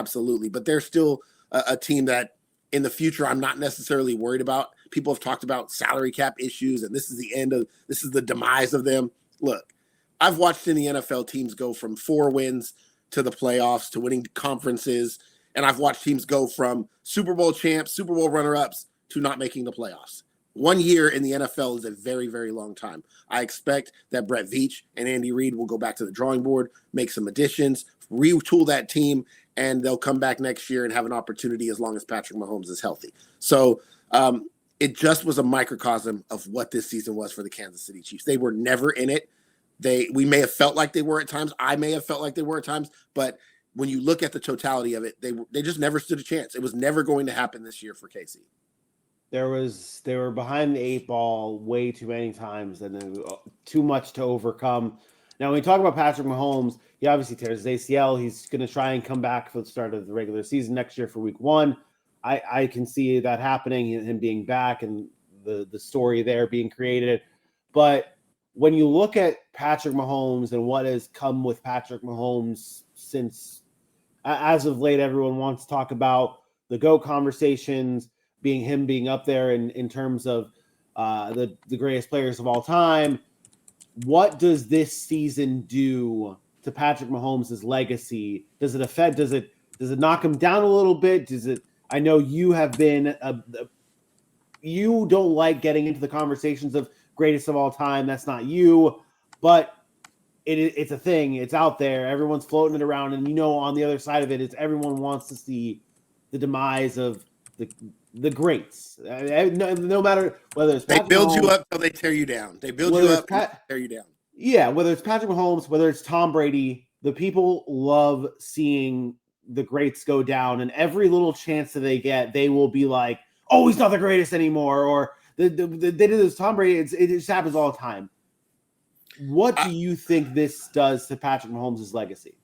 absolutely. But they're still a team that in the future I'm not necessarily worried about. People have talked about salary cap issues, and this is the demise of them. Look, I've watched in the NFL teams go from 4 wins to the playoffs to winning conferences, and I've watched teams go from Super Bowl champs, Super Bowl runner-ups to not making the playoffs. 1 year in the NFL is a very, very long time. I expect that Brett Veach and Andy Reid will go back to the drawing board, make some additions, retool that team, and they'll come back next year and have an opportunity as long as Patrick Mahomes is healthy. So it just was a microcosm of what this season was for the Kansas City Chiefs. They were never in it. We may have felt like they were at times. I may have felt like they were at times. But when you look at the totality of it, they just never stood a chance. It was never going to happen this year for KC. They were behind the 8 ball way too many times, and then too much to overcome. Now, when we talk about Patrick Mahomes, he obviously tears his ACL. He's going to try and come back for the start of the regular season next year for week 1. I can see that happening, him being back and the story there being created. But when you look at Patrick Mahomes and what has come with Patrick Mahomes since, as of late, everyone wants to talk about the GOAT conversations, being up there in terms of the greatest players of all time. What does this season do to Patrick Mahomes' legacy? Does it knock him down a little bit? I know you have been you don't like getting into the conversations of greatest of all time. That's not you, but it's a thing. It's out there. Everyone's floating it around, and on the other side of it is everyone wants to see the demise of the greats. No matter whether it's Patrick Mahomes, you up till they tear you down. They build you up, tear you down. Yeah, whether it's Patrick Mahomes, whether it's Tom Brady, the people love seeing the greats go down, and every little chance that they get, they will be like, "Oh, he's not the greatest anymore," or they did this Tom Brady. It just happens all the time. What do you think this does to Patrick Mahomes' legacy?